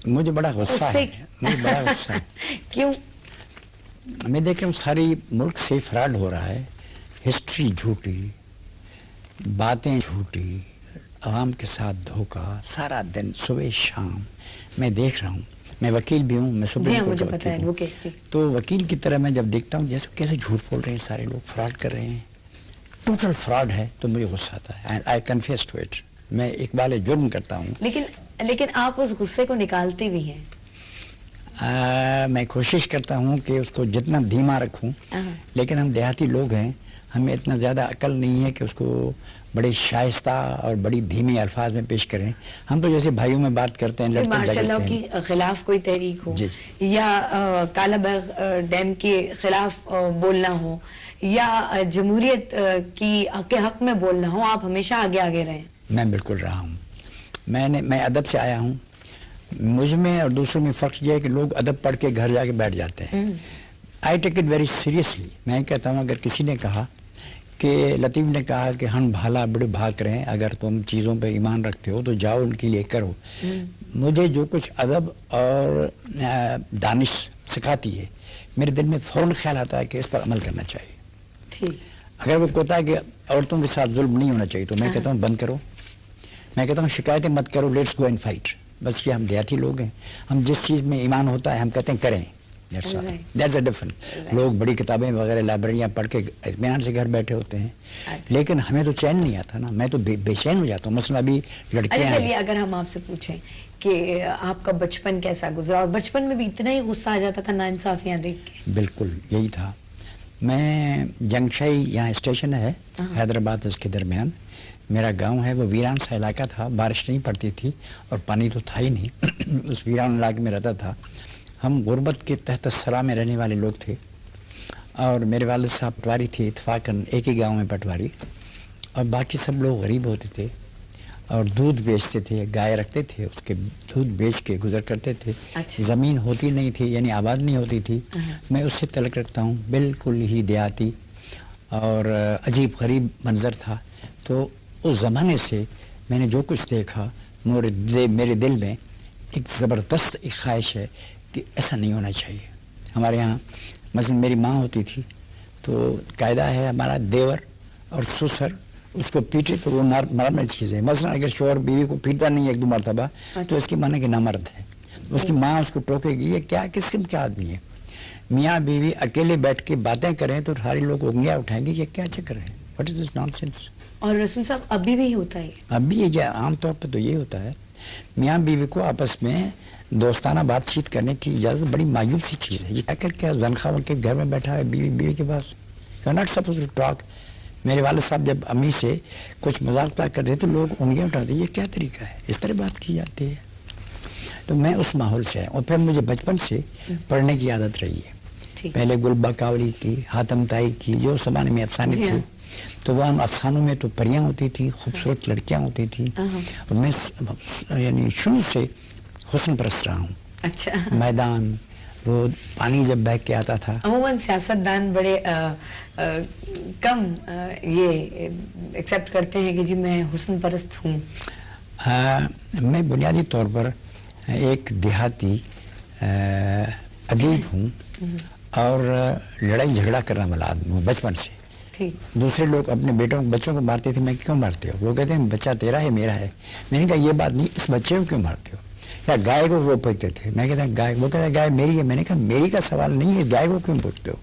مجھے بڑا غصہ ہے، مجھے بڑا غصہ ہے۔ کیوں؟ میں دیکھ رہا ہوں ساری ملک سے فراڈ ہو رہا ہے، ہسٹری جھوٹی، باتیں جھوٹی، عوام کے ساتھ دھوکہ، سارا دن صبح شام میں دیکھ رہا ہوں۔ میں وکیل بھی ہوں، میں سپریم کورٹ کا وکیل ہوں، تو وکیل کی طرح میں جب دیکھتا ہوں جیسے کیسے جھوٹ بول رہے ہیں سارے لوگ، فراڈ کر رہے ہیں، ٹوٹل فراڈ ہے، تو مجھے غصہ آتا ہے۔ آئی کنفیس ٹو اٹ، میں اقبال جرم کرتا ہوں۔ لیکن آپ اس غصے کو نکالتے بھی ہیں۔ میں کوشش کرتا ہوں کہ اس کو جتنا دھیما رکھوں، لیکن ہم دیہاتی لوگ ہیں، ہمیں اتنا زیادہ عقل نہیں ہے کہ اس کو بڑے شائستہ اور بڑی دھیمی الفاظ میں پیش کریں۔ ہم تو جیسے بھائیوں میں بات کرتے ہیں، لڑتے مارشل لاء ہیں، کے خلاف کوئی تحریک ہو، جی یا کالا باغ ڈیم کے خلاف بولنا ہو، یا جمہوریت کے حق میں بولنا ہو، آپ ہمیشہ آگے آگے رہیں۔ میں بالکل رہا ہوں، میں ادب سے آیا ہوں۔ مجھ میں اور دوسروں میں فرق یہ ہے کہ لوگ ادب پڑھ کے گھر جا کے بیٹھ جاتے ہیں۔ آئی ٹیک اٹ ویری سیریسلی۔ میں کہتا ہوں اگر کسی نے کہا کہ لطیف نے کہا کہ ہن بھالا بڑے بھاگ رہے ہیں، اگر تم چیزوں پہ ایمان رکھتے ہو تو جاؤ ان کے لیے کرو۔ مجھے جو کچھ ادب اور دانش سکھاتی ہے، میرے دل میں فوراً خیال آتا ہے کہ اس پر عمل کرنا چاہیے۔ اگر وہ کہتا ہے کہ عورتوں کے ساتھ ظلم نہیں ہونا چاہیے تو میں کہتا ہوں بند کرو۔ میں کہتا ہوں شکایتیں مت کرو، لیٹس گو اینڈ فائٹ۔ بس یہ ہم دیہاتی لوگ ہیں، ہم جس چیز میں ایمان ہوتا ہے ہم کہتے ہیں کریں۔ That's a different. لوگ بڑی کتابیں وغیرہ لائبریریاں پڑھ کے اطمینان سے گھر بیٹھے ہوتے ہیں، لیکن ہمیں تو چین نہیں آتا نا، میں تو بے چین ہو جاتا ہوں۔ مثلا ابھی لڑکیاں چلیے اگر ہم آپ سے پوچھیں کہ آپ کا بچپن کیسا گزرا، اور بچپن میں بھی اتنا ہی غصہ آ جاتا تھا ناانصافیاں دیکھ کے؟ بالکل یہی تھا۔ میں جنگشائی یہاں اسٹیشن ہے حیدرآباد، اس کے درمیان میرا گاؤں ہے، وہ ویران سا علاقہ تھا، بارش نہیں پڑتی تھی اور پانی تو تھا ہی نہیں، اس ویران علاقے میں رہتا تھا۔ ہم غربت کے تحت الثری میں رہنے والے لوگ تھے، اور میرے والد صاحب پٹواری تھے، اتفاقاً ایک ہی گاؤں میں پٹواری، اور باقی سب لوگ غریب ہوتے تھے اور دودھ بیچتے تھے، گائے رکھتے تھے، اس کے دودھ بیچ کے گزر کرتے تھے۔ زمین ہوتی نہیں تھی، یعنی آباد نہیں ہوتی تھی۔ میں اس سے تعلق رکھتا ہوں، بالکل ہی دیہاتی اور عجیب غریب منظر تھا۔ تو اس زمانے سے میں نے جو کچھ دیکھا، میرے دل میں ایک زبردست ایک خواہش ہے کہ ایسا نہیں ہونا چاہیے۔ ہمارے ہاں مثلا میری ماں ہوتی تھی تو قاعدہ ہے ہمارا، دیور اور سسر اس کو پیٹے تو وہ نارمل چیز ہے۔ مثلا اگر شوہر بیوی کو پیٹا نہیں ایک دو مرتبہ تو اس کی معنی کہ نامرد ہے، اس کی ماں اس کو ٹوکے گی، یہ کیا کس قسم کا آدمی ہے۔ میاں بیوی اکیلے بیٹھ کے باتیں کریں تو سارے لوگ انگلیاں اٹھائیں گے، یہ کیا چکر ہے، what is this naan sense. اور رسول صاحب ابھی بھی ہوتا ہے؟ ابھی یہ عام طور پہ تو یہ ہوتا ہے، میاں بیوی کو آپس میں دوستانہ بات چیت کرنے کی اجازت بڑی معیوب سی چیز ہے۔ یہ کر کے زنخواہ کے گھر میں بیٹھا ہے بیوی کے پاس، you are not suppose to talk. میرے والد صاحب جب امی سے کچھ مذاق کرتے تو لوگ انگلیاں اٹھاتے، یہ کیا طریقہ ہے، اس طرح بات کی جاتی ہے۔ تو میں اس ماحول سے آیا، اور پھر مجھے بچپن سے پڑھنے کی عادت رہی ہے۔ پہلے گلبہ کاولی کی، حاتم طائی کی، جو اس زمانے میں افسانے تھے، تو وہ افسانوں میں تو پریاں ہوتی تھیں، خوبصورت لڑکیاں ہوتی تھیں، اور میں یعنی شروع سے حسن پرست رہا ہوں۔ اچھا، میدان وہ پانی جب بہہ کے آتا تھا، عموماً سیاستدان بڑے کم یہ ایکسیپٹ کرتے ہیں کہ جی میں حسن پرست ہوں۔ میں بنیادی طور پر ایک دیہاتی ادیب ہوں اور لڑائی جھگڑا کرنے والا آدمی ہوں بچپن سے۔ دوسرے لوگ اپنے بچوں کو مارتے تھے، میں کیوں مارتے ہو؟ وہ کہتے ہیں بچہ تیرا ہے میرا ہے۔ میں نے کہا یہ بات نہیں، اس بچے کو کیوں مارتے ہو؟ یا گائے کو وہ پوچھتے تھے، میں کہتا گائے، وہ کہتا ہے گائے میری ہے۔ میں نے کہا میری کا سوال نہیں ہے، گائے کو کیوں پوچھتے ہو؟